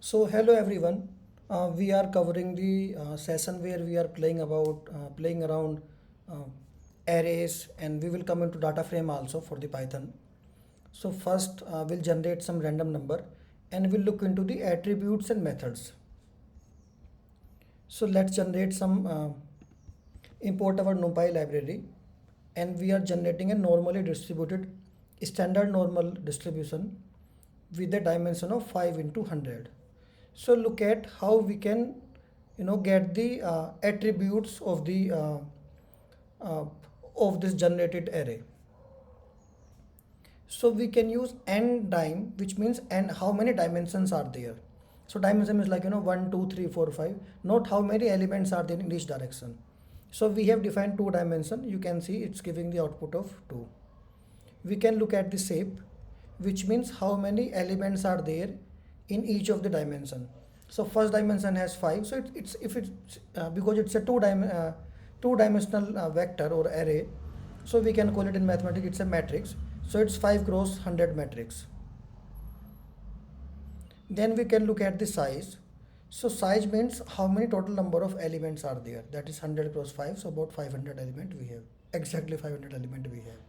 So hello everyone. We are covering the session where we are playing around uh, arrays, and we will come into data frame also for the Python. So first we'll generate some random number and we'll look into the attributes and methods. So let's generate some import our NumPy library, and we are generating a normally distributed standard normal distribution with a dimension of 5 into 100. So look at how we can get the attributes uh, of this generated array. So we can use n dim, which means n how many dimensions are there. So dimension is like 1 2 3 4 5, not how many elements are there in each direction. So we have defined two dimension. You can see it's giving the output of 2. We can look at the shape, which means how many elements are there in each of the dimension. So first dimension has 5, so it's if it's because it's a two dimensional vector or array, so we can call it in mathematics it's a matrix. So it's 5 cross 100 matrix. Then we can look at the size. So size means how many total number of elements are there, that is 100 cross 5, so about 500 element we have, exactly 500 element we have.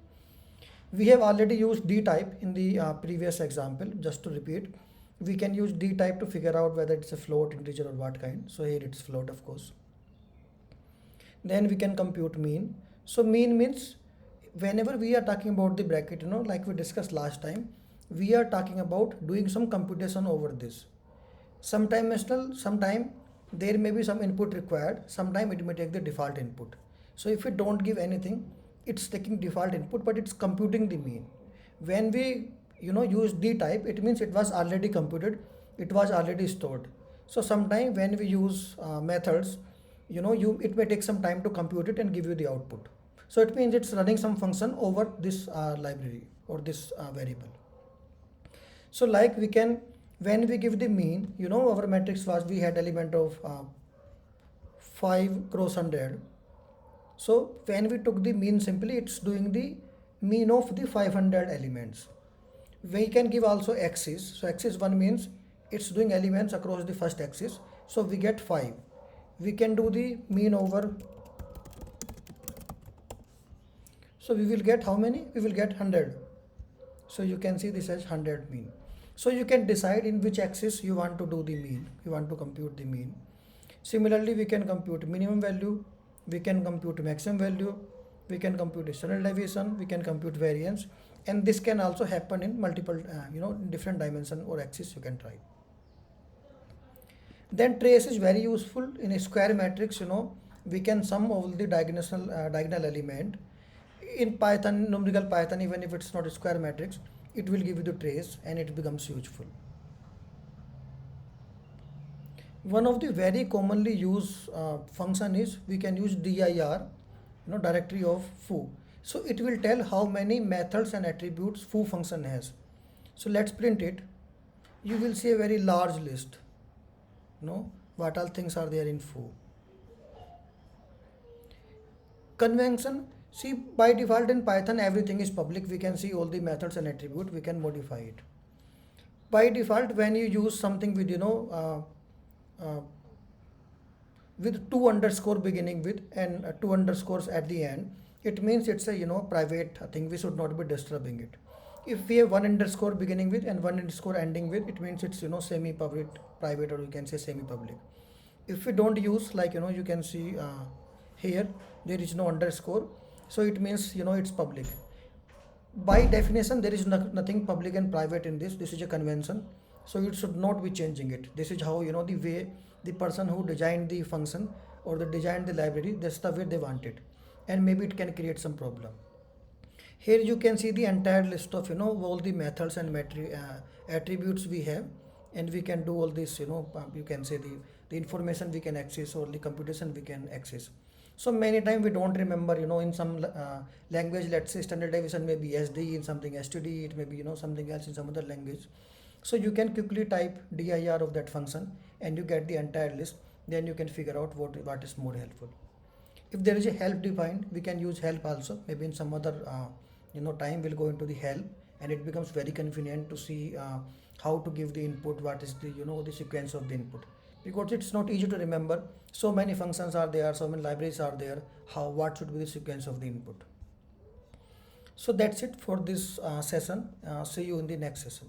We have already used d type in the previous example. Just to repeat, we can use d type to figure out whether it's a float, integer, or what kind. So here it's float, of course. Then we can compute mean. So mean means whenever we are talking about the bracket, like we discussed last time, we are talking about doing some computation over this. Sometime there may be some input required, sometime it may take the default input. So if we don't give anything, it's taking default input, but it's computing the mean. When we use d type, it means it was already computed, it was already stored. So sometime when we use methods, it may take some time to compute it and give you the output. So it means it's running some function over this library or this variable. So like we can, when we give the mean, our matrix was, we had element of 5 cross 100. So when we took the mean, simply it's doing the mean of the 500 elements. We can give also axis. So axis 1 means it's doing elements across the first axis. So we get 5. We can do the mean over. So we will get how many? We will get 100. So you can see this as 100 mean. So you can decide in which axis you want to do the mean, you want to compute the mean. Similarly, we can compute minimum value, we can compute maximum value, we can compute standard deviation, we can compute variance, and this can also happen in multiple different dimension or axis you can try. Then trace is very useful in a square matrix. We can sum all the diagonal element. In Python, numerical Python, even if it's not a square matrix, it will give you the trace and it becomes useful. One of the very commonly used function is we can use dir, directory of foo. So it will tell how many methods and attributes foo function has. So let's print it. You will see a very large list. What all things are there in foo. Convention, see, by default in Python everything is public. We can see all the methods and attribute, we can modify it. By default, when you use something with with two underscore beginning with and two underscores at the end, it means it's a private thing, we should not be disturbing it. If we have one underscore beginning with and one underscore ending with, it means it's semi public, private, or you can say semi public. If we don't use, like you can see here there is no underscore, so it means it's public. By definition there is nothing public and private in this is a convention, so it should not be changing it. This is how the way the person who designed the function or the designed the library, that's the way they want it, and maybe it can create some problem. Here you can see the entire list of all the methods and attributes we have, and we can do all this, you can say the information we can access or the computation we can access. So many times we don't remember, in some language, let's say standard deviation may be SD, in something STD, it may be something else in some other language. So you can quickly type dir of that function and you get the entire list. Then you can figure out what is more helpful. If there is a help defined, we can use help also. Maybe in some other time we'll go into the help, and it becomes very convenient to see how to give the input, what is the the sequence of the input, because it's not easy to remember. So many functions are there, so many libraries are there. How, what should be the sequence of the input? So that's it for this session. See you in the next session.